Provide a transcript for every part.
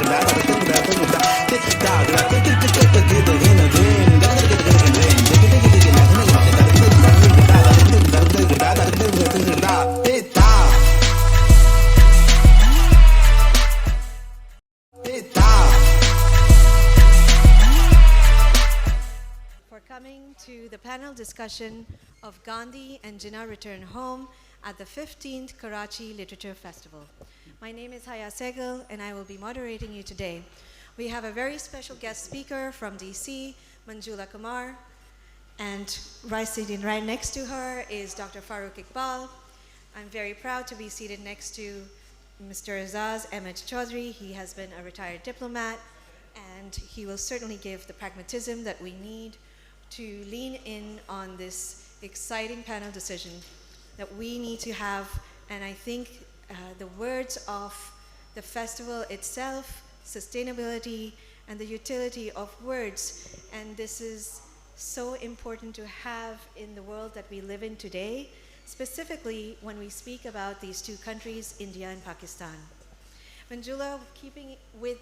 Coming to the panel discussion of Gandhi and Jinnah Return Home at the 15th Karachi Literature Festival. My name is Haya Sehgal and I will be moderating you today. We have a very special guest speaker from DC, Manjula Kumar, and sitting right next to her is Dr. Farrukh Iqbal. I'm very proud to be seated next to Mr. Aizaz Ahmad Chaudhry. He has been a retired diplomat and he will certainly give the pragmatism that we need to lean in on this exciting panel decision that we need to have. And I think the words of the festival itself, sustainability, and the utility of words. And this is so important to have in the world that we live in today, specifically when we speak about these two countries, India and Pakistan. Manjula, keeping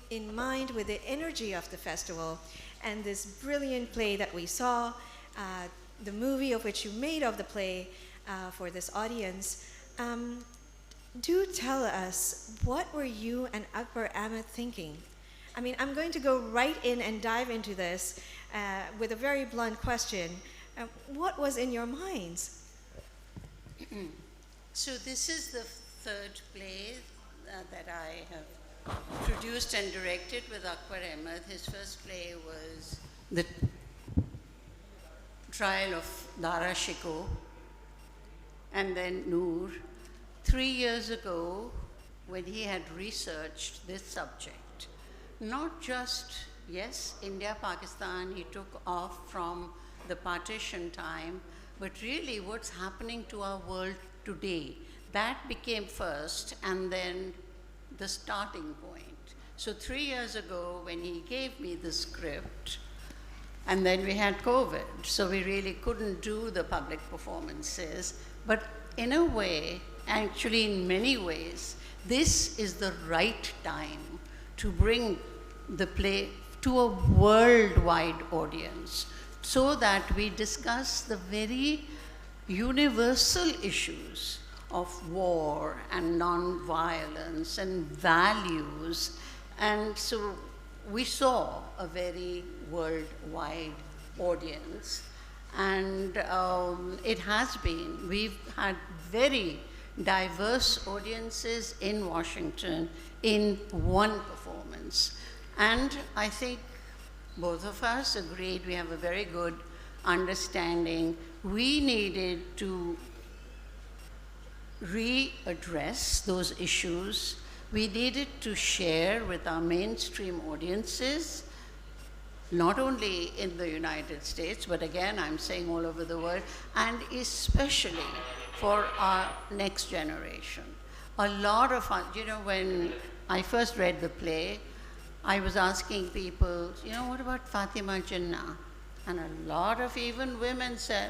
in mind with the energy of the festival and this brilliant play that we saw, the movie of which you made of the play for this audience, do tell us, what were you and Akbar Ahmad thinking? I mean, I'm going to go right in and dive into this with a very blunt question. What was in your minds? So this is the third play that I have produced and directed with Akbar Ahmad. His first play was The Trial of Dara Shikoh, and then Noor. 3 years ago, when he had researched this subject, not just, yes, India, Pakistan, he took off from the partition time, but really what's happening to our world today. That became first, and then the starting point. So 3 years ago, when he gave me the script, and then we had COVID, so we really couldn't do the public performances. But in a way, actually in many ways, this is the right time to bring the play to a worldwide audience so that we discuss the very universal issues of war and non-violence and values. And so we saw a very worldwide audience. And it has been, we've had very diverse audiences in Washington in one performance. And I think both of us agreed we have a very good understanding. We needed to readdress those issues. We needed to share with our mainstream audiences, not only in the United States, but again, I'm saying all over the world, and especially for our next generation. A lot of us, when I first read the play, I was asking people, what about Fatima Jinnah? And a lot of even women said,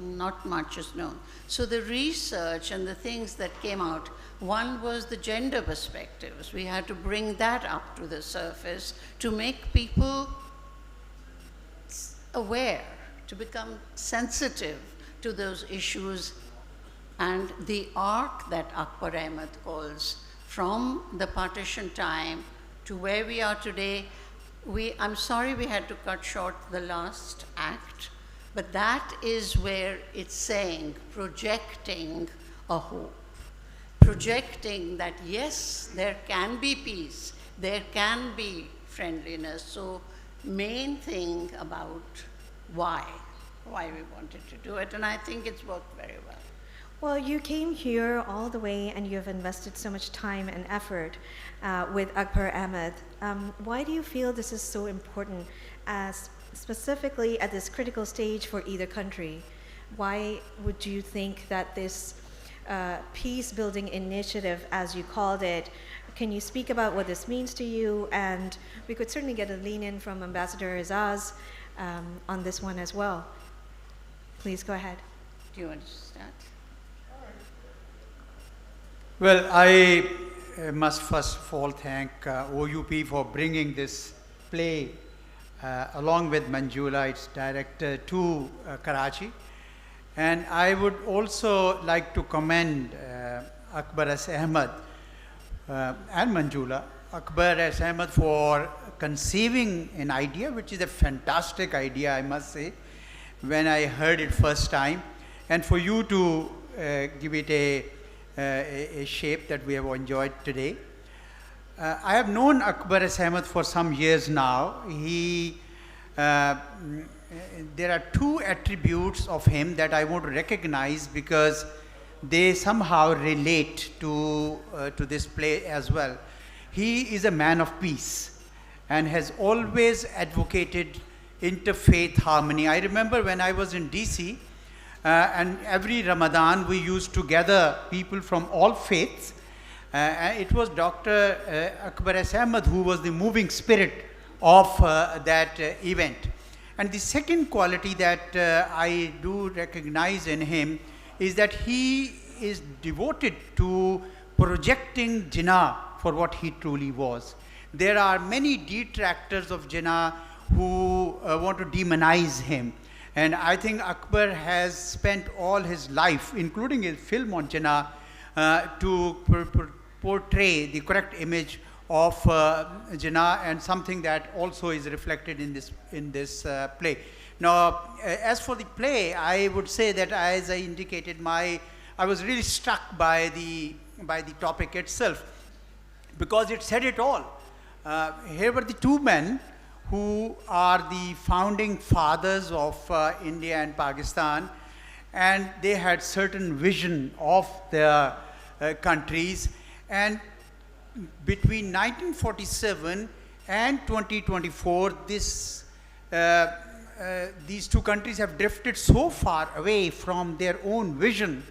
not much is known. So the research and the things that came out, one was the gender perspectives. We had to bring that up to the surface to make people aware, to become sensitive to those issues, and the arc that Akbar Ahmad calls from the partition time to where we are today. I'm sorry we had to cut short the last act, but that is where it's saying, projecting a hope, projecting that yes, there can be peace, there can be friendliness. So main thing about why we wanted to do it, and I think it's worked very well. Well, you came here all the way and you've invested so much time and effort with Akbar Ahmad. Why do you feel this is so important, specifically at this critical stage for either country? Why would you think that this peace-building initiative, as you called it, can you speak about what this means to you? And we could certainly get a lean-in from Ambassador Aizaz on this one as well. Please go ahead. Do you want to start? Well, I must first of all thank OUP for bringing this play along with Manjula, its director, to Karachi. And I would also like to commend Akbar S. Ahmad and Manjula, Akbar S. Ahmad for conceiving an idea, which is a fantastic idea, I must say, when I heard it first time, and for you to give it a shape that we have enjoyed today. I have known Akbar S. Ahmad for some years now. There are two attributes of him that I want to recognize because they somehow relate to this play as well. He is a man of peace and has always advocated interfaith harmony. I remember when I was in DC, and every Ramadan we used to gather people from all faiths. It was Dr. Akbar S. Ahmad who was the moving spirit of that event. And the second quality that I do recognize in him is that he is devoted to projecting Jinnah for what he truly was. There are many detractors of Jinnah who want to demonize him. And I think Akbar has spent all his life, including his film on Jinnah, to portray the correct image of Jinnah, and something that also is reflected in this play. Now, as for the play, I would say that, as I indicated, I was really struck by the topic itself, because it said it all. Here were the two men who are the founding fathers of India and Pakistan, and they had certain vision of their countries. And between 1947 and 2024, these two countries have drifted so far away from their own vision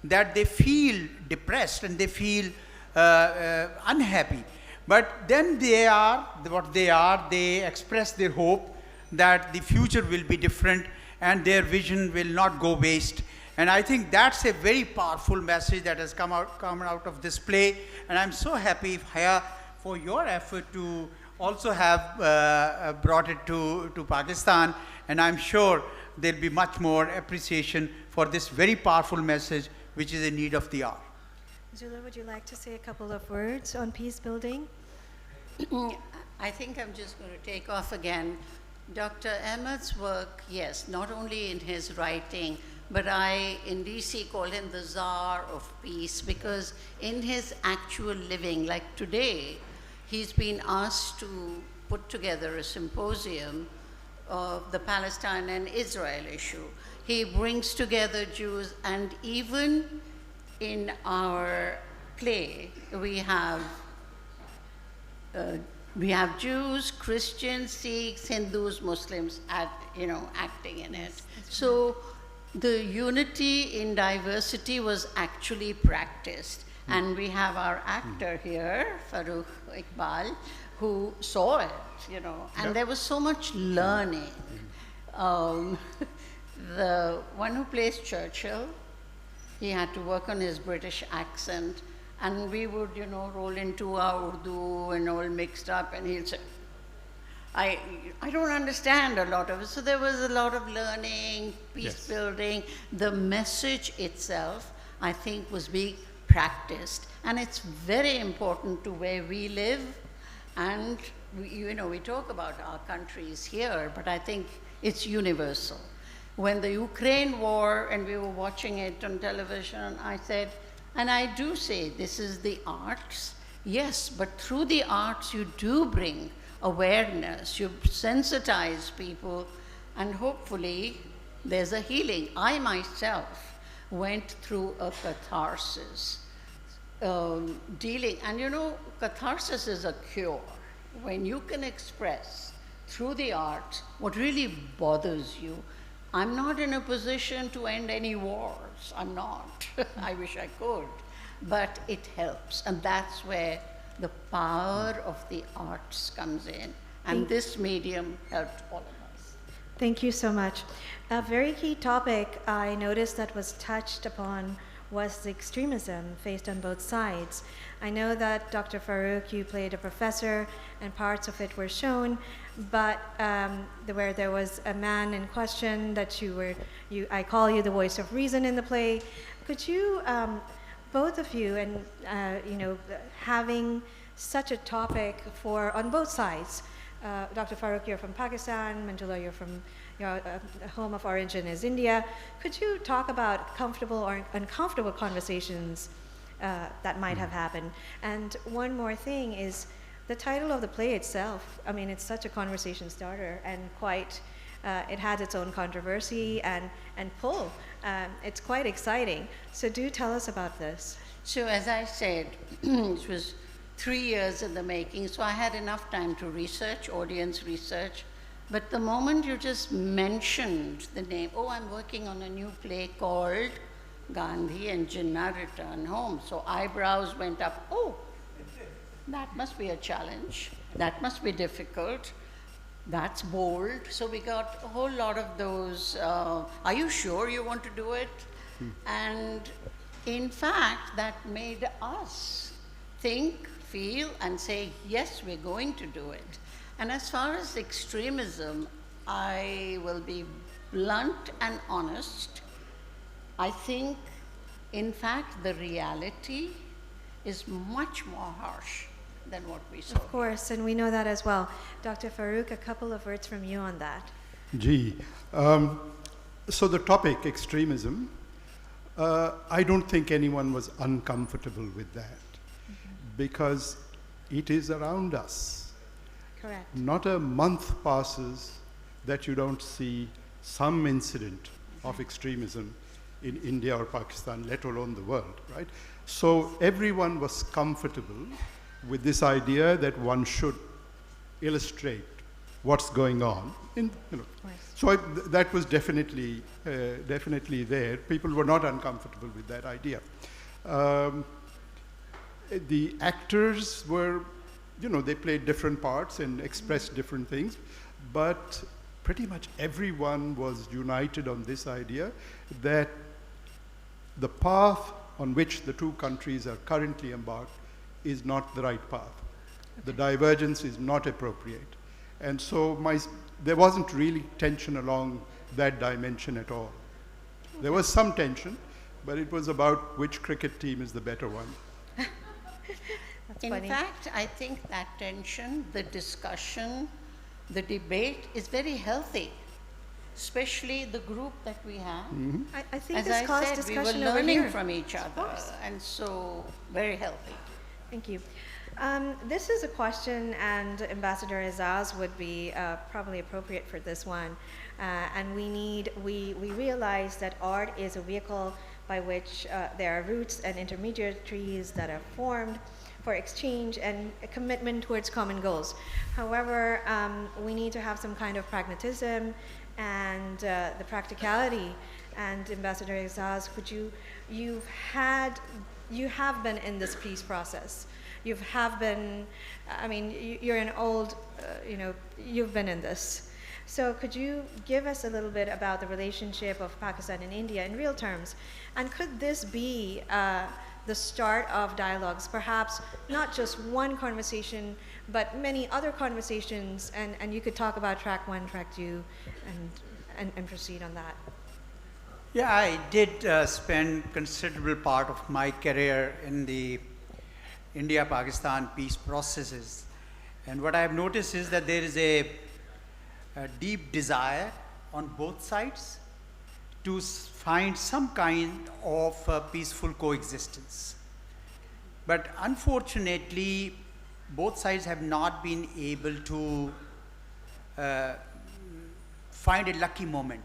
that they feel depressed and they feel unhappy. But then they are what they are. They express their hope that the future will be different and their vision will not go waste. And I think that's a very powerful message that has come out of this play. And I'm so happy, Haya, for your effort to also have brought it to Pakistan. And I'm sure there'll be much more appreciation for this very powerful message, which is in need of the hour. Manjula, would you like to say a couple of words on peace building? I think I'm just going to take off again. Dr. Ahmad's work, yes, not only in his writing, but I, in DC, call him the Tsar of Peace, because in his actual living, like today, he's been asked to put together a symposium of the Palestine and Israel issue. He brings together Jews, and even in our play, we have Jews, Christians, Sikhs, Hindus, Muslims, acting in it. So the unity in diversity was actually practiced. And we have our actor here, Farrukh, Iqbal, who saw it, and there was so much learning. The one who plays Churchill, he had to work on his British accent, and we would, roll into our Urdu and all mixed up, and he'd say, I don't understand a lot of it. So there was a lot of learning, peace building. The message itself, I think, was being practiced. And it's very important to where we live. And, we talk about our countries here, but I think it's universal. When the Ukraine war, and we were watching it on television, I said, and I do say, this is the arts. Yes, but through the arts, you do bring awareness, you sensitize people, and hopefully there's a healing. I myself went through a catharsis, dealing, and catharsis is a cure. When you can express through the arts what really bothers you. I'm not in a position to end any wars, I'm not. I wish I could, but it helps, and that's where the power of the arts comes in, and this medium helped all of us. Thank you so much. A very key topic I noticed that was touched upon was the extremism faced on both sides. I know that Dr. Farrukh, you played a professor, and parts of it were shown, but where there was a man in question that I call you the voice of reason in the play. Could you, both of you, and having such a topic on both sides, Dr. Farrukh, you're from Pakistan, Manjula, you're from your home of origin is India. Could you talk about comfortable or uncomfortable conversations that might have happened? And one more thing is the title of the play itself. I mean, it's such a conversation starter and quite, it has its own controversy and pull. It's quite exciting. So do tell us about this. So as I said, it was 3 years in the making, so I had enough time to research, audience research. But the moment you just mentioned the name, oh, I'm working on a new play called Gandhi and Jinnah Return Home. So eyebrows went up, oh, that must be a challenge. That must be difficult. That's bold. So we got a whole lot of those, are you sure you want to do it? And in fact, that made us think, feel, and say, yes, we're going to do it. And as far as extremism, I will be blunt and honest. I think, in fact, the reality is much more harsh than what we saw. Of course, and we know that as well. Dr. Farrukh, a couple of words from you on that. Gee, so the topic, extremism, I don't think anyone was uncomfortable with that because it is around us. Correct. Not a month passes that you don't see some incident of extremism in India or Pakistan, let alone the world, right? So everyone was comfortable with this idea that one should illustrate what's going on. So that was definitely there. People were not uncomfortable with that idea. The actors were, they played different parts and expressed different things, but pretty much everyone was united on this idea that the path on which the two countries are currently embarked is not the right path. Okay. The divergence is not appropriate. And so there wasn't really tension along that dimension at all. There was some tension, but it was about which cricket team is the better one. That's In funny. fact, I think that tension, the discussion, the debate is very healthy, especially the group that we have. Mm-hmm. I think As this I caused said, we were discussion over learning here. from each other, course. and so very healthy. Thank you. This is a question, and Ambassador Aizaz would be probably appropriate for this one. And we realize that art is a vehicle by which there are roots and intermediaries that are formed for exchange and a commitment towards common goals. However, we need to have some kind of pragmatism and the practicality. And Ambassador Aizaz, you have been in this peace process. You're an old, you've been in this. So could you give us a little bit about the relationship of Pakistan and India in real terms? And could this be the start of dialogues, perhaps not just one conversation, but many other conversations, and you could talk about track 1, track 2, and proceed on that. Yeah, I did spend considerable part of my career in the India-Pakistan peace processes. And what I have noticed is that there is a deep desire on both sides to find some kind of peaceful coexistence. But unfortunately, both sides have not been able to find a lucky moment.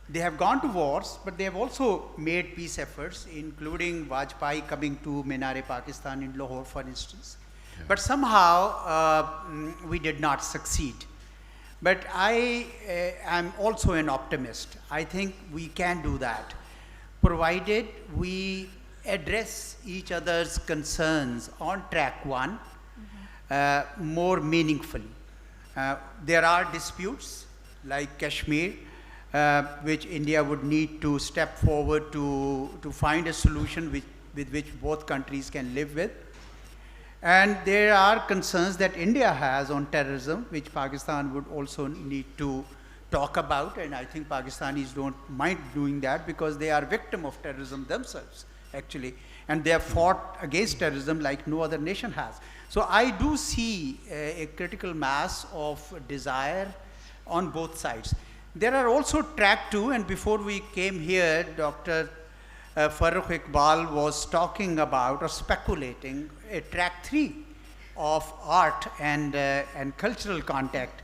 They have gone to wars, but they have also made peace efforts, including Vajpayee coming to Minar-e-Pakistan in Lahore, for instance. Yeah. But somehow we did not succeed. But I am also an optimist. I think we can do that, provided we address each other's concerns on track 1 more meaningfully. There are disputes like Kashmir, which India would need to step forward to find a solution with which both countries can live with. And there are concerns that India has on terrorism, which Pakistan would also need to talk about, and I think Pakistanis don't mind doing that because they are victim of terrorism themselves, actually, and they have fought against terrorism like no other nation has. So I do see a critical mass of desire on both sides. There are also track 2, and before we came here, Dr. Farrukh Iqbal was talking about or speculating a track 3 of art and cultural contact.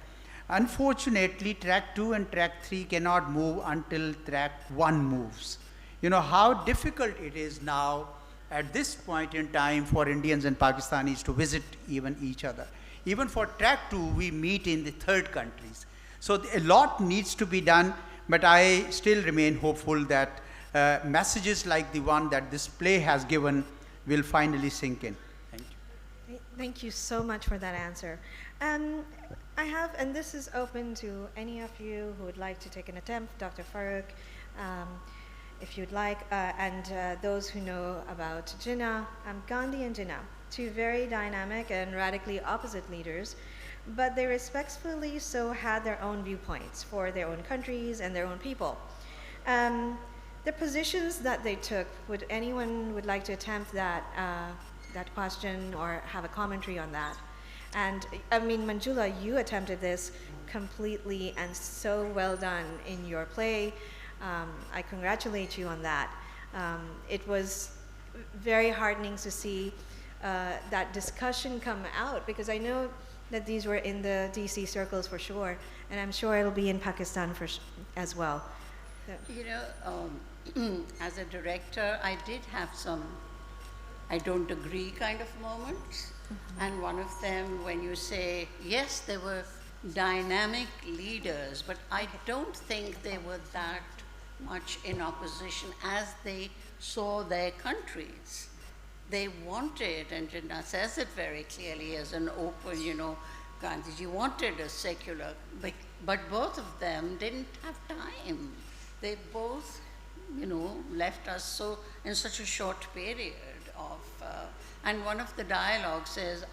Unfortunately, track 2 and track 3 cannot move until track 1 moves. You know how difficult it is now at this point in time for Indians and Pakistanis to visit even each other. Even for track 2, we meet in the third countries. So a lot needs to be done, but I still remain hopeful that messages like the one that this play has given will finally sink in. Thank you. Thank you so much for that answer. I have, and this is open to any of you who would like to take an attempt, Dr. Farrukh, if you'd like, and those who know about Jinnah, Gandhi and Jinnah, two very dynamic and radically opposite leaders, but they respectfully so had their own viewpoints for their own countries and their own people. The positions that they took, would anyone would like to attempt that question or have a commentary on that? And I mean, Manjula, you attempted this completely and so well done in your play. I congratulate you on that. It was very heartening to see that discussion come out, because I know that these were in the DC circles for sure, and I'm sure it'll be in Pakistan as well. You know, as a director, I did have some I don't agree kind of moments. And one of them, when you say, yes, there were dynamic leaders, but I don't think they were that much in opposition as they saw their countries. They wanted, and Jinnah says it very clearly as an open, Gandhiji wanted a secular, but both of them didn't have time. They both, left us in such a short period of, and one of the dialogues says,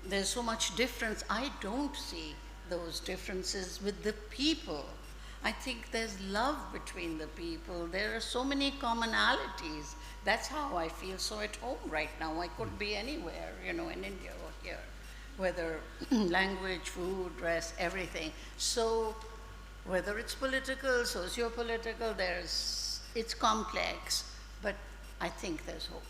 there's so much difference. I don't see those differences with the people. I think there's love between the people. There are so many commonalities. That's how I feel so at home right now. I could be anywhere, in India or here, whether language, food, dress, everything. So whether it's political, socio-political, it's complex, but I think there's hope.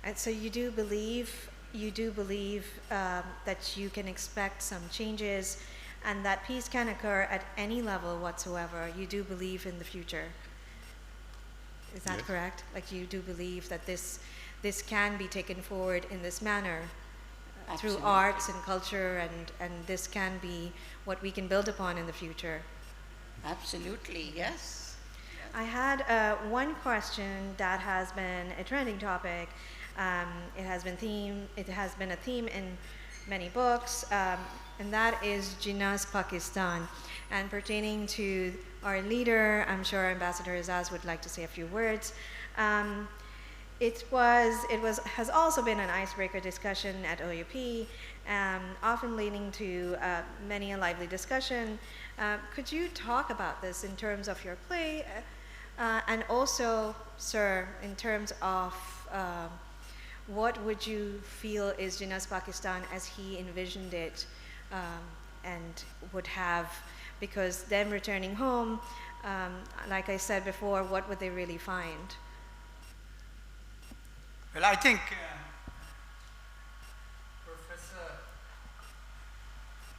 And so you do believe that you can expect some changes and that peace can occur at any level whatsoever. You do believe in the future. Is that correct? Like, you do believe that this can be taken forward in this manner through arts and culture, and this can be what we can build upon in the future. Absolutely, yes. I had one question that has been a trending topic. It has been a theme in many books, and that is Jinnah's Pakistan. And pertaining to our leader, I'm sure Ambassador Aizaz would like to say a few words. It has also been an icebreaker discussion at OUP, often leading to many a lively discussion. Could you talk about this in terms of your play, and also, sir, in terms of what would you feel is Jinnah's Pakistan as he envisioned it, and would have, because them returning home, like I said before, what would they really find? Well, I think Professor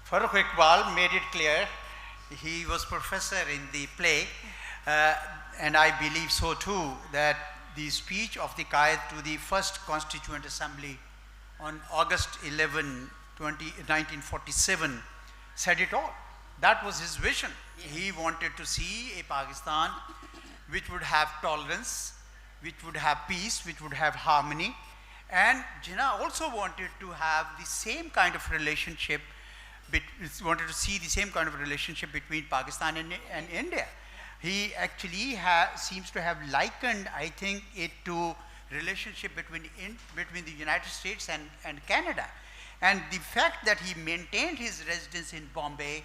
Farrukh Iqbal made it clear. He was professor in the play, and I believe so too, that the speech of the Qaid to the first Constituent Assembly on August 11, 1947 said it all. That was his vision. He wanted to see a Pakistan which would have tolerance, which would have peace, which would have harmony. And Jinnah also wanted to have the same kind of relationship wanted to see the same kind of relationship between Pakistan and India. He actually seems to have likened, I think, it to relationship between the United States and Canada. And the fact that he maintained his residence in Bombay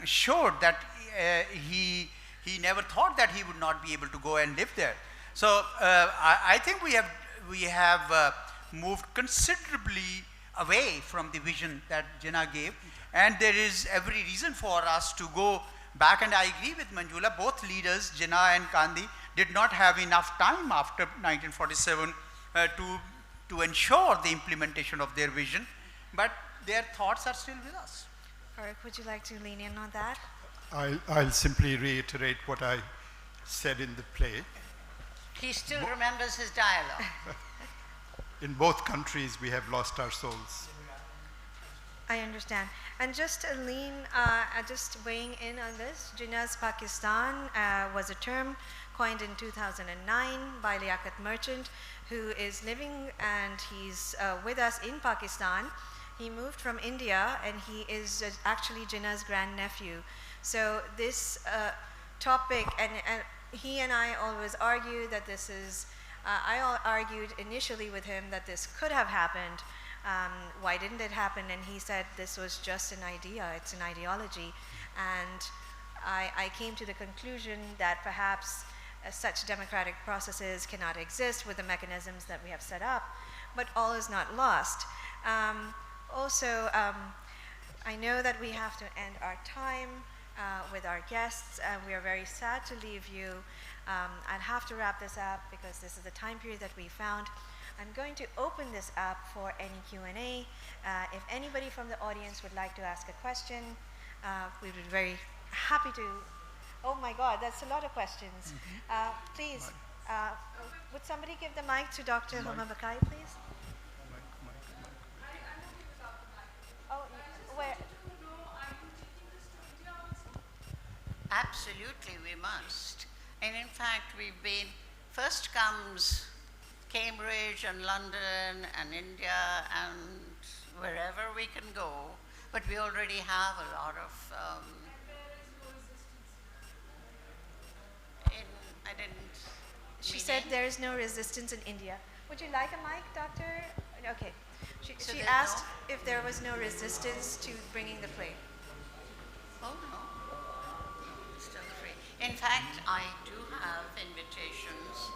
showed that he never thought that he would not be able to go and live there. So I think we have moved considerably away from the vision that Jinnah gave, and there is every reason for us to go back. And I agree with Manjula, both leaders, Jinnah and Gandhi, did not have enough time after 1947 to ensure the implementation of their vision, but their thoughts are still with us. Farrukh, would you like to lean in on that? I'll simply reiterate what I said in the play. He still remembers his dialogue. In both countries, we have lost our souls. I understand. And just just weighing in on this, Jinnah's Pakistan was a term coined in 2009 by Liaquat Merchant, who is living and he's with us in Pakistan. He moved from India and he is actually Jinnah's grandnephew. So this topic, and he and I always argue that this is, I argued initially with him that this could have happened. Why didn't it happen? And he said this was just an idea, it's an ideology. And I came to the conclusion that perhaps such democratic processes cannot exist with the mechanisms that we have set up, but all is not lost. Also, I know that we have to end our time with our guests. We are very sad to leave you. I'll have to wrap this up because this is the time period that we found. I'm going to open this up for any Q&A. If anybody from the audience would like to ask a question, we would be very happy to. Oh my God, that's a lot of questions. Please, would somebody give the mic to Dr. Huma Bakai, please? Oh, where? Absolutely, we must. And in fact, we've been, first comes Cambridge and London and India and wherever we can go, but we already have a lot of, She said there is no resistance in India. Would you like a mic, Doctor? Okay. She asked if there was no resistance to bringing the play. Oh no, still free. In fact, I do have invitations.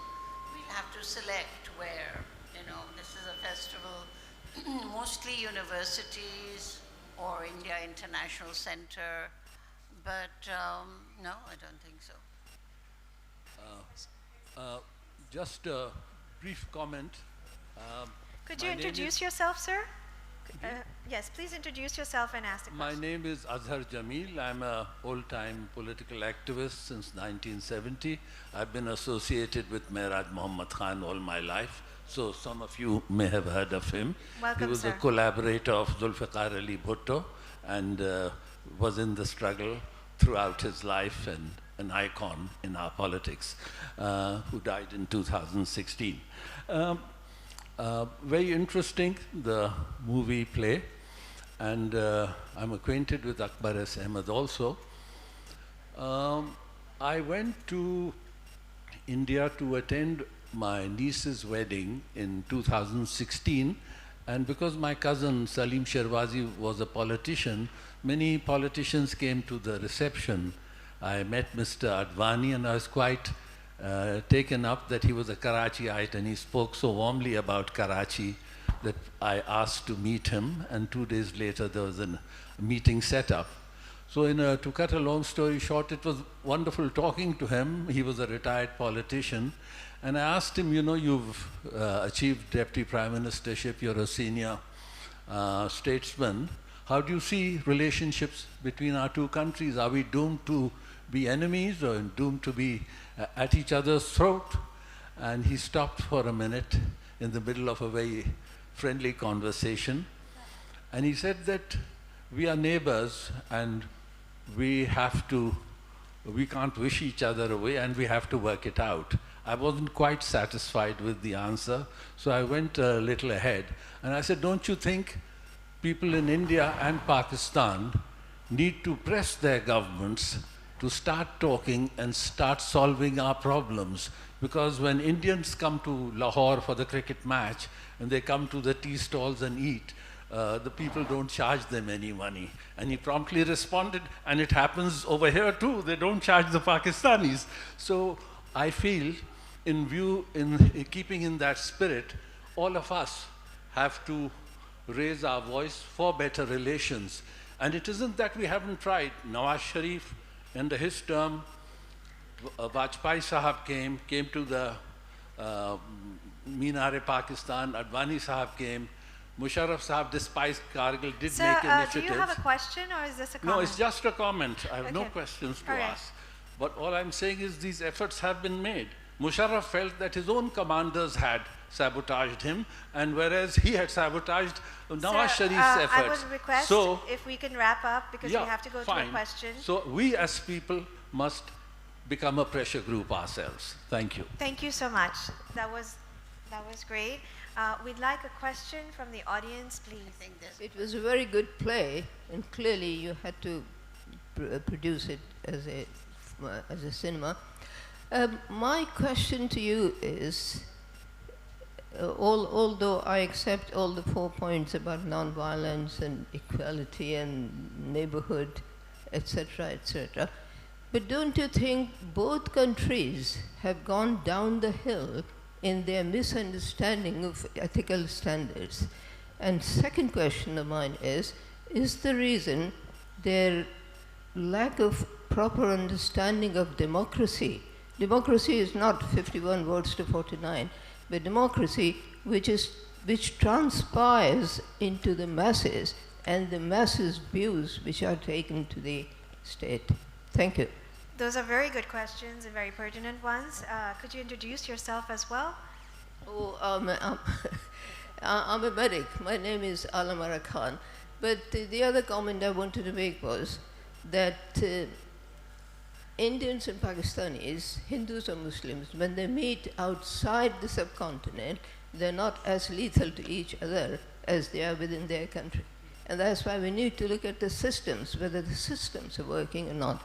We'll have to select where, this is a festival, mostly universities or India International Center, but no, I don't think so. Just a brief comment. Could you introduce yourself, sir? Yes, please introduce yourself and ask the question. My name is Azhar Jamil. I'm an old-time political activist since 1970. I've been associated with Mehraj Muhammad Khan all my life, so some of you may have heard of him. Welcome, he was sir. a collaborator of Zulfikar Ali Bhutto and was in the struggle throughout his life and an icon in our politics, who died in 2016. Very interesting, the movie play, and I'm acquainted with Akbar S. Ahmad also. I went to India to attend my niece's wedding in 2016, and because my cousin Salim Sherwazi was a politician, many politicians came to the reception. I met Mr. Advani and I was quite taken up that he was a Karachiite and he spoke so warmly about Karachi that I asked to meet him, and 2 days later there was a meeting set up. So to cut a long story short, it was wonderful talking to him. He was a retired politician, and I asked him, you've achieved Deputy Prime Ministership, you're a senior statesman. How do you see relationships between our two countries? Are we doomed to be enemies or doomed to be at each other's throat? And he stopped for a minute in the middle of a very friendly conversation, and he said that we are neighbors and we can't wish each other away and we have to work it out. I wasn't quite satisfied with the answer, so I went a little ahead and I said, don't you think people in India and Pakistan need to press their governments to start talking and start solving our problems. Because when Indians come to Lahore for the cricket match and they come to the tea stalls and eat, the people don't charge them any money. And he promptly responded, and it happens over here too, they don't charge the Pakistanis. So I feel, in keeping in that spirit, all of us have to raise our voice for better relations. And it isn't that we haven't tried. Nawaz Sharif, under his term, Vajpayee Sahab came to the Minar-e-Pakistan, Advani Sahab came, Musharraf Sahab despised Kargil, did Sir, make initiatives. do you have a question or is this a comment? No, it's just a comment. I have no Okay. questions to All right. ask. But all I'm saying is these efforts have been made. Musharraf felt that his own commanders had sabotaged him, and whereas he had sabotaged Nawaz Sir, Sharif's efforts. I would request So, if we can wrap up because we have to go to a fine. question. So we as people must become a pressure group ourselves. Thank you. Thank you so much. That was great. We'd like a question from the audience, please. It was a very good play, and clearly you had to produce it as a cinema. My question to you is, although I accept all the 4 points about nonviolence and equality and neighborhood, etc., etc., but don't you think both countries have gone down the hill in their misunderstanding of ethical standards? And second question of mine is the reason their lack of proper understanding of democracy? Democracy is not 51 votes to 49, but democracy which transpires into the masses and the masses' views which are taken to the state. Thank you. Those are very good questions and very pertinent ones. Could you introduce yourself as well? Oh, I'm a medic. My name is Alamara Khan. But the other comment I wanted to make was that Indians and Pakistanis, Hindus or Muslims, when they meet outside the subcontinent, they're not as lethal to each other as they are within their country. And that's why we need to look at the systems, whether the systems are working or not.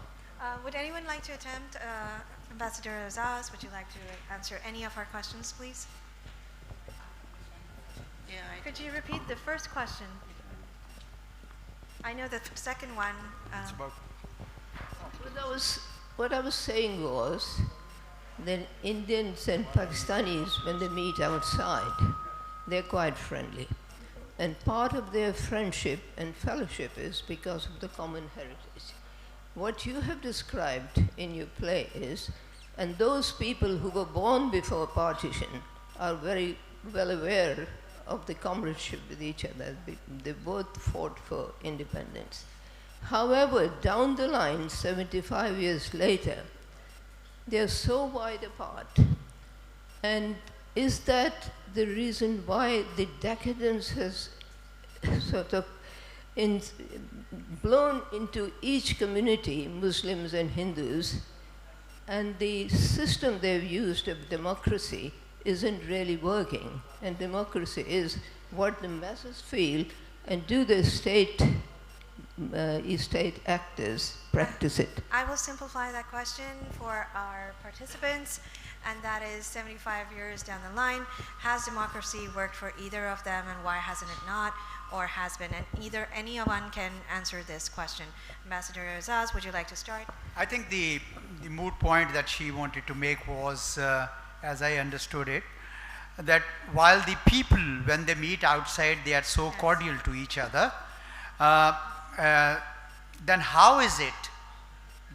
Would anyone like to attempt? Ambassador Aizaz, would you like to answer any of our questions, please? Yeah, Could you repeat the first question? I know the second one. What I was saying was that Indians and Pakistanis, when they meet outside, they're quite friendly. And part of their friendship and fellowship is because of the common heritage. What you have described in your play is, and those people who were born before partition are very well aware of the comradeship with each other. They both fought for independence. However, down the line, 75 years later, they are so wide apart. And is that the reason why the decadence has sort of blown into each community, Muslims and Hindus, and the system they've used of democracy isn't really working? And democracy is what the masses feel, and do the state actors practice it? I will simplify that question for our participants, and that is 75 years down the line, has democracy worked for either of them, and why hasn't it not, or has been? And either anyone can answer this question. Ambassador Aizaz, would you like to start? I think the moot point that she wanted to make was, as I understood it, that while the people, when they meet outside, they are so cordial to each other, then how is it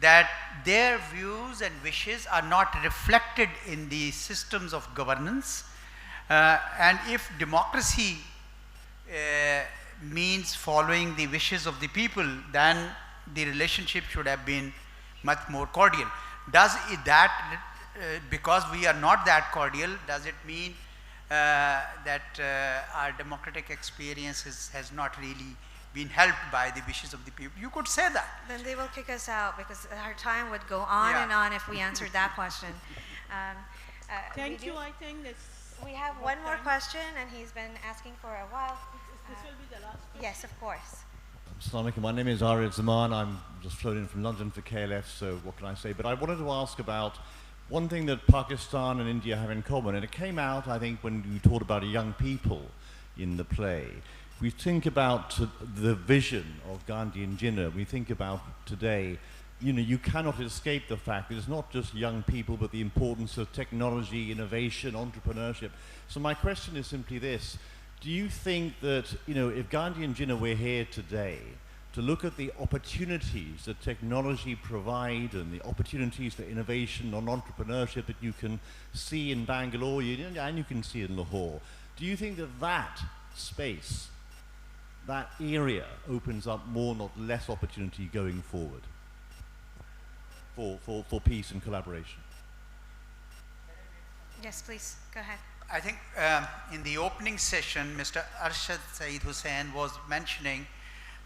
that their views and wishes are not reflected in the systems of governance? And if democracy means following the wishes of the people, then the relationship should have been much more cordial. Does it that, because we are not that cordial, does it mean that our democratic experience has not really been helped by the wishes of the people? You could say that. Then they will kick us out because our time would go on and on if we answered that question. Thank you. I think this We have one more question, and he's been asking for a while. This will be the last question. Yes, of course. Assalamu alaikum. My name is Arif Zaman. I'm just flown in from London for KLF, so what can I say? But I wanted to ask about one thing that Pakistan and India have in common, and it came out, I think, when you talked about young people in the play. We think about the vision of Gandhi and Jinnah. We think about today, you cannot escape the fact that it's not just young people, but the importance of technology, innovation, entrepreneurship. So my question is simply this. Do you think that, if Gandhi and Jinnah were here today to look at the opportunities that technology provide and the opportunities for innovation and entrepreneurship that you can see in Bangalore and you can see in Lahore, do you think that that space, that area opens up more, not less opportunity going forward for peace and collaboration? Yes, please, go ahead. I think in the opening session, Mr. Arshad Saeed Hussain was mentioning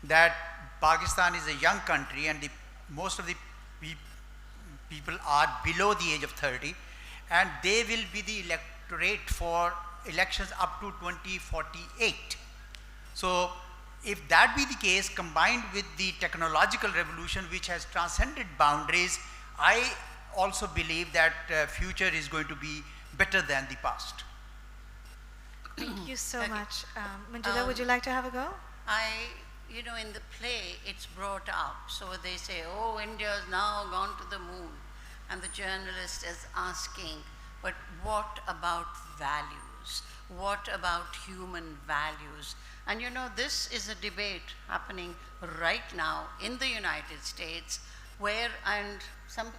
that Pakistan is a young country and most of the people are below the age of 30, and they will be the electorate for elections up to 2048. So if that be the case, combined with the technological revolution which has transcended boundaries, I also believe that future is going to be better than the past. Thank you so much. Manjula, would you like to have a go? In the play, it's brought up. So they say, oh, India's now gone to the moon. And the journalist is asking, but what about values? What about human values? And this is a debate happening right now in the United States where, and some,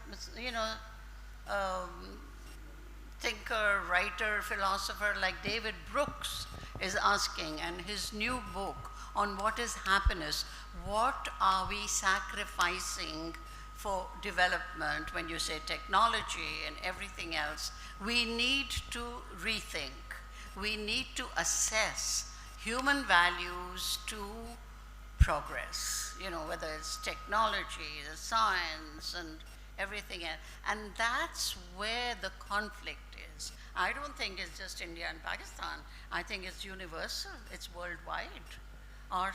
thinker, writer, philosopher like David Brooks is asking, and his new book on what is happiness, what are we sacrificing for development when you say technology and everything else? We need to rethink. We need to assess human values to progress, whether it's technology, the science, and everything else. And that's where the conflict is. I don't think it's just India and Pakistan. I think it's universal. It's worldwide. Our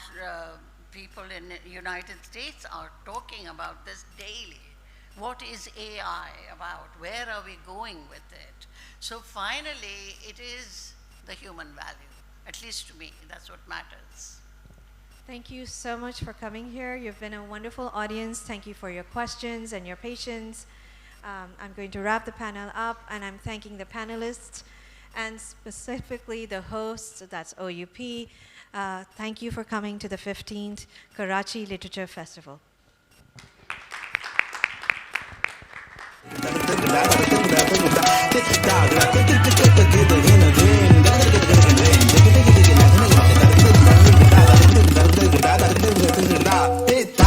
people in the United States are talking about this daily. What is AI about? Where are we going with it? So finally, it is the human value. At least to me, that's what matters. Thank you so much for coming here. You've been a wonderful audience. Thank you for your questions and your patience. I'm going to wrap the panel up, and I'm thanking the panelists and specifically the hosts, that's OUP. Thank you for coming to the 15th Karachi Literature Festival. Da da da da da da da da